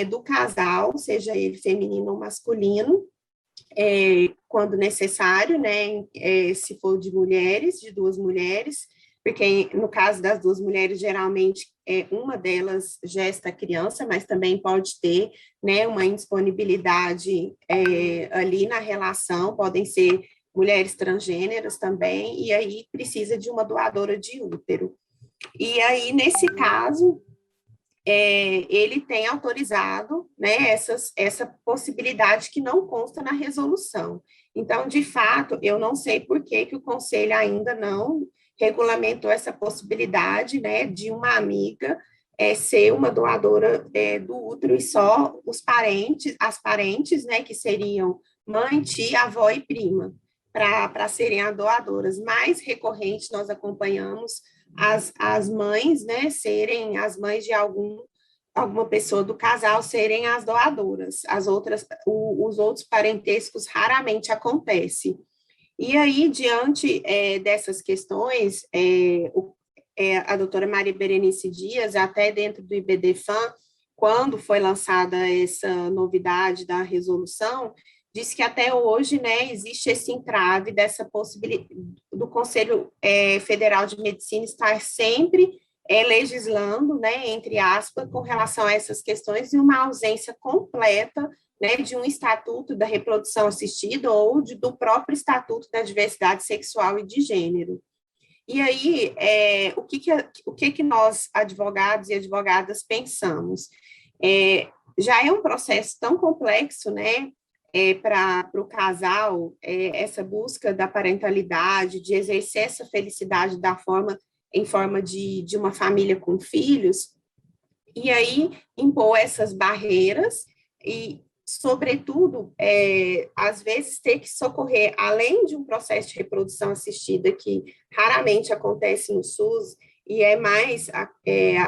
do casal, seja ele feminino ou masculino, quando necessário, né, se for de mulheres, de duas mulheres, porque no caso das duas mulheres, geralmente, uma delas gesta a criança, mas também pode ter, né, uma indisponibilidade ali na relação, podem ser mulheres transgêneras também, e aí precisa de uma doadora de útero. E aí, nesse caso, ele tem autorizado, né, essa possibilidade que não consta na resolução. Então, de fato, eu não sei por que o Conselho ainda não regulamentou essa possibilidade, né, de uma amiga ser uma doadora do útero e só as parentes, né, que seriam mãe, tia, avó e prima, para serem as doadoras. Mais recorrente, nós acompanhamos as mães, né, serem as mães de alguma pessoa do casal serem as doadoras. Os outros parentescos raramente acontece. E aí, diante dessas questões, a doutora Maria Berenice Dias, até dentro do IBDFAM, quando foi lançada essa novidade da resolução, disse que até hoje, né, existe esse entrave dessa possibilidade do Conselho Federal de Medicina estar sempre legislando, né, entre aspas, com relação a essas questões, e uma ausência completa, né, de um estatuto da reprodução assistida ou do próprio estatuto da diversidade sexual e de gênero. E aí, o que nós, advogados e advogadas, pensamos? Já é um processo tão complexo, né, para o casal, essa busca da parentalidade, de exercer essa felicidade em forma de uma família com filhos, e aí impor essas barreiras e, sobretudo, às vezes ter que socorrer, além de um processo de reprodução assistida que raramente acontece no SUS, e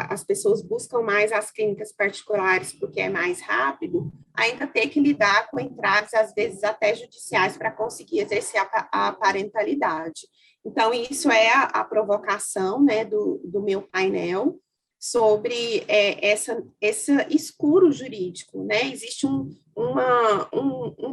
as pessoas buscam mais as clínicas particulares porque é mais rápido, ainda ter que lidar com entraves, às vezes até judiciais, para conseguir exercer a parentalidade. Então, isso é a provocação, né, do meu painel, sobre esse escuro jurídico, né? Existe um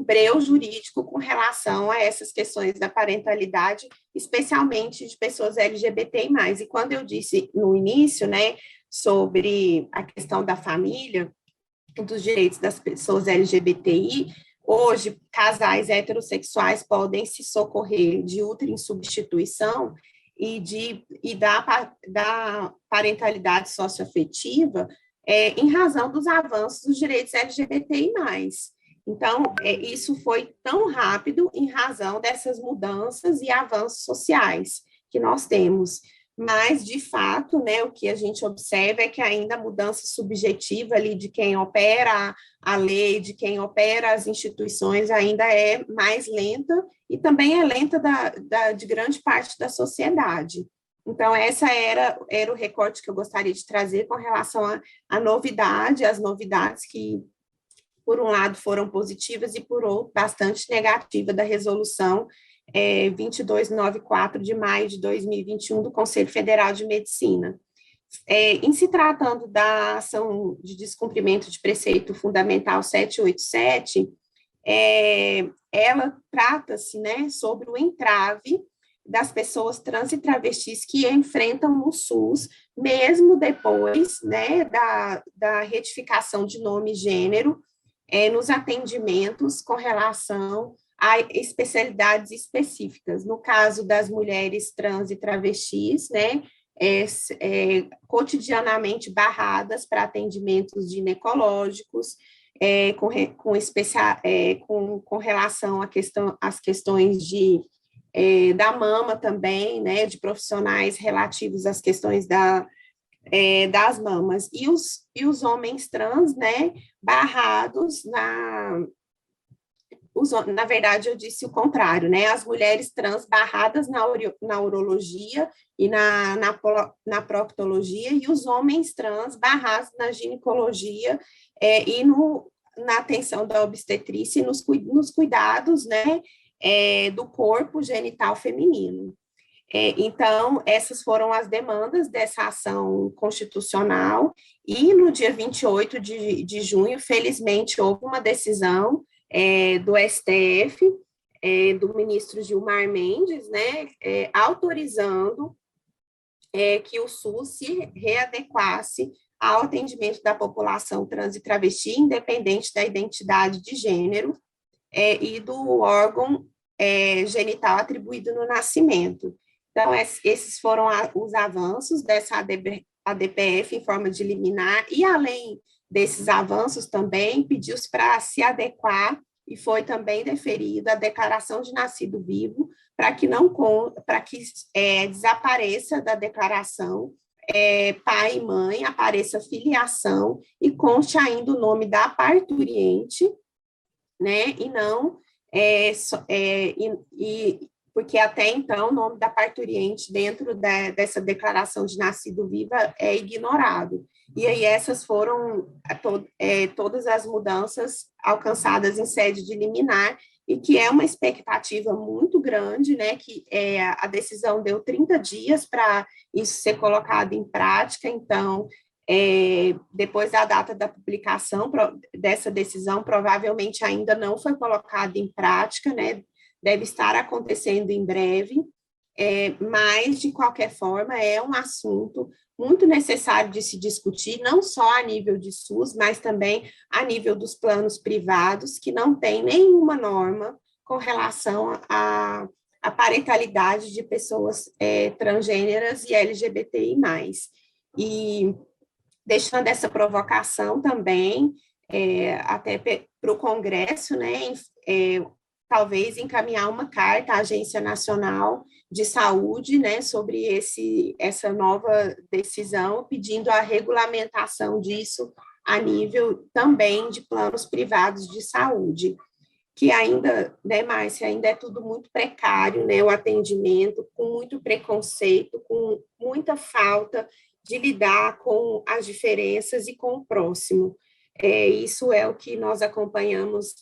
breu jurídico com relação a essas questões da parentalidade, especialmente de pessoas LGBTI+. E quando eu disse no início, né, sobre a questão da família, dos direitos das pessoas LGBTI, hoje, casais heterossexuais podem se socorrer de útero em substituição e da parentalidade socioafetiva em razão dos avanços dos direitos LGBTI+. Então, isso foi tão rápido em razão dessas mudanças e avanços sociais que nós temos. Mas, de fato, né, o que a gente observa é que ainda a mudança subjetiva ali de quem opera a lei, de quem opera as instituições, ainda é mais lenta e também é lenta de grande parte da sociedade. Então, essa era o recorte que eu gostaria de trazer com relação à novidade, as novidades que, por um lado, foram positivas e, por outro, bastante negativa da resolução 2294 de maio de 2021 do Conselho Federal de Medicina. Em se tratando da ação de descumprimento de preceito fundamental 787, ela trata-se, né, sobre o entrave das pessoas trans e travestis que enfrentam no SUS, mesmo depois, né, da retificação de nome e gênero, nos atendimentos com relação a especialidades específicas. No caso das mulheres trans e travestis, né, cotidianamente barradas para atendimentos ginecológicos, com relação às questões da mama também, né, de profissionais relativos às questões das mamas. E os homens trans, né, barrados na verdade, eu disse o contrário, né? As mulheres trans barradas na urologia e na proctologia, e os homens trans barrados na ginecologia e na atenção da obstetrícia e nos cuidados, né, do corpo genital feminino. Então, essas foram as demandas dessa ação constitucional, e no dia 28 de junho, felizmente, houve uma decisão do STF, do ministro Gilmar Mendes, né, autorizando que o SUS se readequasse ao atendimento da população trans e travesti, independente da identidade de gênero e do órgão genital atribuído no nascimento. Então, esses foram os avanços dessa ADPF em forma de liminar, e além desses avanços também pediu-se para se adequar, e foi também deferida a declaração de nascido vivo, para que desapareça da declaração pai e mãe, apareça filiação e conste ainda o nome da parturiente, né, e não porque até então o nome da parturiente dentro dessa declaração de nascido vivo é ignorado. E aí essas foram todas as mudanças alcançadas em sede de liminar, e que é uma expectativa muito grande, né, que a decisão deu 30 dias para isso ser colocado em prática, então, depois da data da publicação dessa decisão, provavelmente ainda não foi colocado em prática, né, deve estar acontecendo em breve, mas, de qualquer forma, é um assunto muito necessário de se discutir, não só a nível de SUS, mas também a nível dos planos privados, que não tem nenhuma norma com relação à parentalidade de pessoas transgêneras e LGBTI+. E deixando essa provocação também, até para o Congresso, né, talvez encaminhar uma carta à Agência Nacional de Saúde, né, sobre essa nova decisão, pedindo a regulamentação disso a nível também de planos privados de saúde, que ainda, né, Márcia, ainda é tudo muito precário, né, o atendimento, com muito preconceito, com muita falta de lidar com as diferenças e com o próximo. Isso é o que nós acompanhamos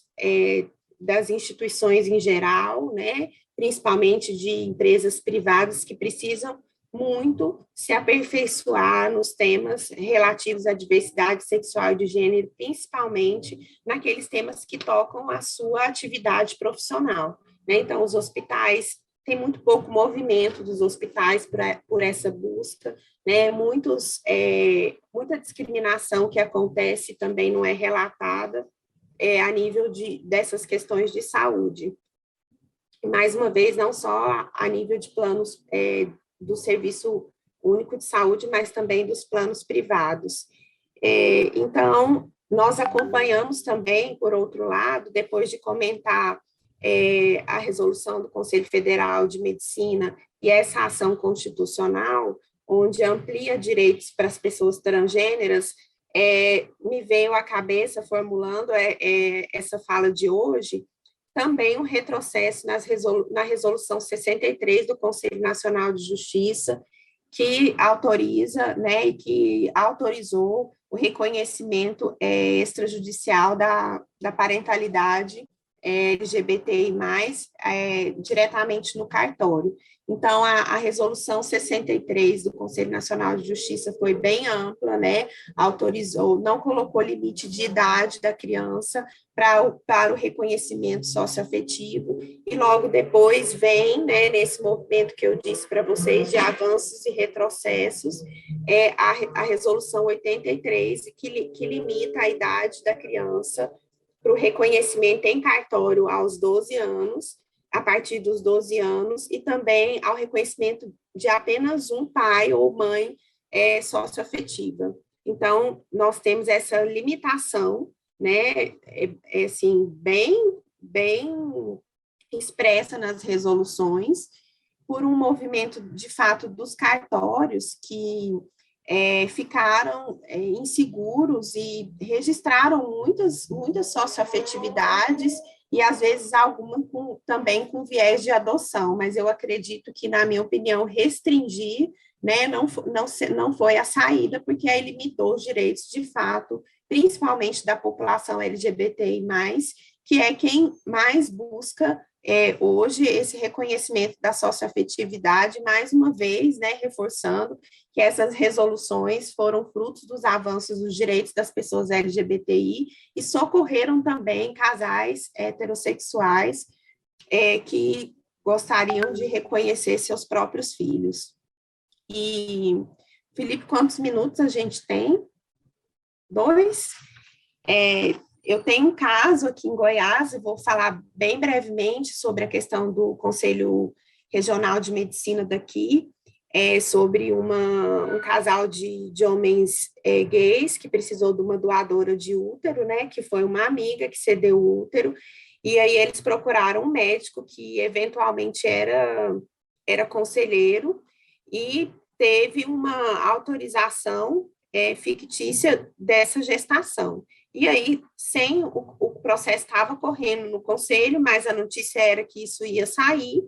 das instituições em geral, né, principalmente de empresas privadas que precisam muito se aperfeiçoar nos temas relativos à diversidade sexual e de gênero, principalmente naqueles temas que tocam a sua atividade profissional, né? Então, os hospitais, tem muito pouco movimento dos hospitais por essa busca, né? Muita discriminação que acontece também não é relatada, a nível dessas questões de saúde. Mais uma vez, não só a nível de planos do Serviço Único de Saúde, mas também dos planos privados. Então, nós acompanhamos também, por outro lado, depois de comentar a resolução do Conselho Federal de Medicina e essa ação constitucional, onde amplia direitos para as pessoas transgêneras, me veio à cabeça, formulando essa fala de hoje, também um retrocesso na resolução 63 do Conselho Nacional de Justiça, que autoriza, né, e que autorizou o reconhecimento extrajudicial da parentalidade LGBTI+, diretamente no cartório. Então, a resolução 63 do Conselho Nacional de Justiça foi bem ampla, né? Autorizou, não colocou limite de idade da criança para o reconhecimento socioafetivo, e logo depois vem, né, nesse movimento que eu disse para vocês, de avanços e retrocessos, a resolução 83, que limita a idade da criança para o reconhecimento em cartório aos 12 anos, a partir dos 12 anos, e também ao reconhecimento de apenas um pai ou mãe socioafetiva. Então, nós temos essa limitação, né, assim, bem expressa nas resoluções, por um movimento, de fato, dos cartórios que ficaram inseguros e registraram muitas socioafetividades, e às vezes alguma também com viés de adoção, mas eu acredito que, na minha opinião, restringir, né, não foi a saída, porque aí limitou os direitos de fato, principalmente da população LGBTI+, que é quem mais busca hoje esse reconhecimento da socioafetividade, mais uma vez, né, reforçando que essas resoluções foram frutos dos avanços dos direitos das pessoas LGBTI e socorreram também casais heterossexuais que gostariam de reconhecer seus próprios filhos. E, Felipe, quantos minutos a gente tem? 2? Eu tenho um caso aqui em Goiás, eu vou falar bem brevemente sobre a questão do Conselho Regional de Medicina daqui, sobre um casal de homens gays que precisou de uma doadora de útero, né, que foi uma amiga que cedeu o útero, e aí eles procuraram um médico que eventualmente era conselheiro e teve uma autorização fictícia dessa gestação. E aí, o processo estava correndo no conselho, mas a notícia era que isso ia sair,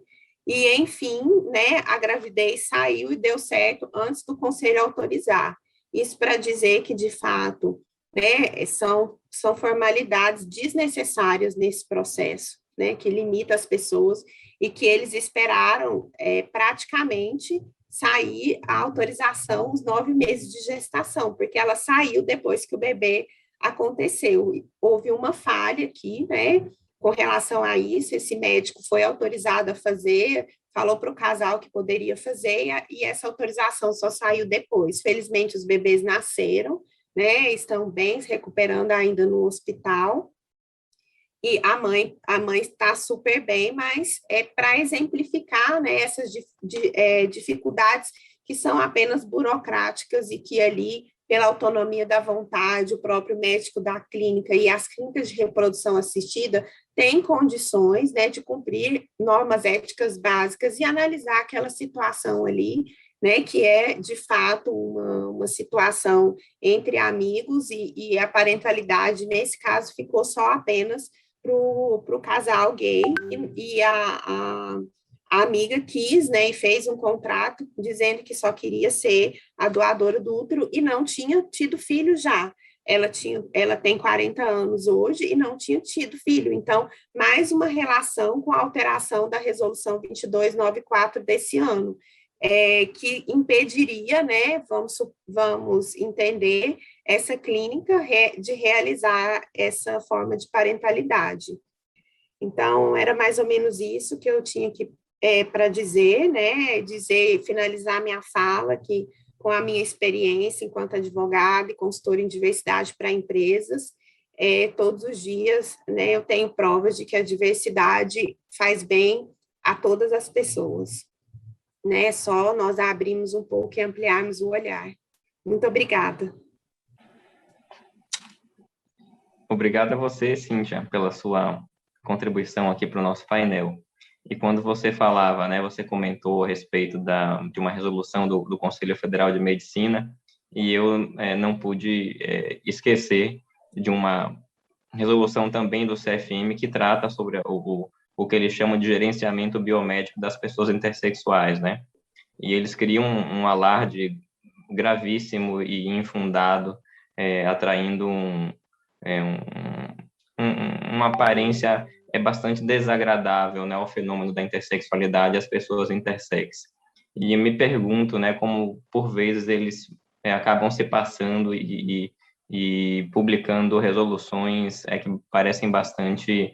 e, enfim, né, a gravidez saiu e deu certo antes do conselho autorizar. Isso para dizer que, de fato, né, são formalidades desnecessárias nesse processo. né, que limita as pessoas, e que eles esperaram praticamente sair a autorização os 9 meses de gestação, porque ela saiu depois que o bebê aconteceu. Houve uma falha aqui, né, com relação a isso. Esse médico foi autorizado a fazer, falou para o casal que poderia fazer, e essa autorização só saiu depois. Felizmente, os bebês nasceram, né, estão bem, se recuperando ainda no hospital, e a mãe está super bem, mas é para exemplificar, né, essas dificuldades que são apenas burocráticas e que ali, pela autonomia da vontade, o próprio médico da clínica e as clínicas de reprodução assistida têm condições, né, de cumprir normas éticas básicas e analisar aquela situação ali, né, que é, de fato, uma situação entre amigos, e a parentalidade, nesse caso, ficou só apenas para o casal gay, e a amiga quis, né, e fez um contrato dizendo que só queria ser a doadora do útero e não tinha tido filho já. Ela tem 40 anos hoje e não tinha tido filho. Então, mais uma relação com a alteração da resolução 2294 desse ano, que impediria, né, vamos entender, essa clínica de realizar essa forma de parentalidade. Então, era mais ou menos isso que eu tinha para dizer, né, finalizar minha fala aqui com a minha experiência enquanto advogada e consultora em diversidade para empresas. Todos os dias, né, eu tenho provas de que a diversidade faz bem a todas as pessoas, né, só nós abrimos um pouco e ampliarmos o olhar. Muito obrigada. Obrigado a você, Cíntia, pela sua contribuição aqui para o nosso painel. E quando você falava, né, você comentou a respeito de uma resolução do Conselho Federal de Medicina, e eu não pude esquecer de uma resolução também do CFM que trata sobre o que eles chamam de gerenciamento biomédico das pessoas intersexuais, né? E eles criam um alarde gravíssimo e infundado, atraindo uma aparência bastante desagradável, né, ao fenômeno da intersexualidade, às pessoas intersex. E eu me pergunto, né, como por vezes eles acabam se passando e publicando resoluções que parecem bastante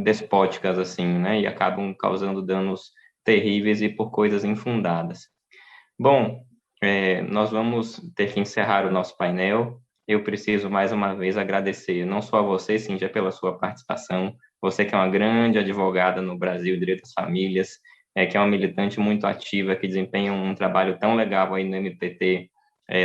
despóticas, assim, né, e acabam causando danos terríveis e por coisas infundadas. Bom, nós vamos ter que encerrar o nosso painel. Eu preciso, mais uma vez, agradecer não só a você, Cíntia, pela sua participação, você que é uma grande advogada no Brasil, direito às famílias, que é uma militante muito ativa, que desempenha um trabalho tão legal aí no MPT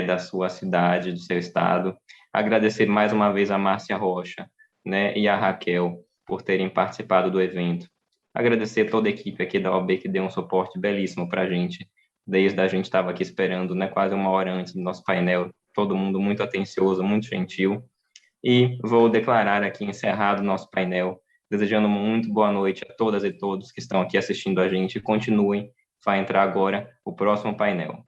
da sua cidade, do seu estado. Agradecer mais uma vez a Márcia Rocha, né, e a Raquel por terem participado do evento. Agradecer toda a equipe aqui da OAB que deu um suporte belíssimo para a gente, desde a gente estava aqui esperando, né, quase uma hora antes do nosso painel, todo mundo muito atencioso, muito gentil. E vou declarar aqui encerrado o nosso painel, desejando muito boa noite a todas e todos que estão aqui assistindo a gente. Continuem, vai entrar agora o próximo painel.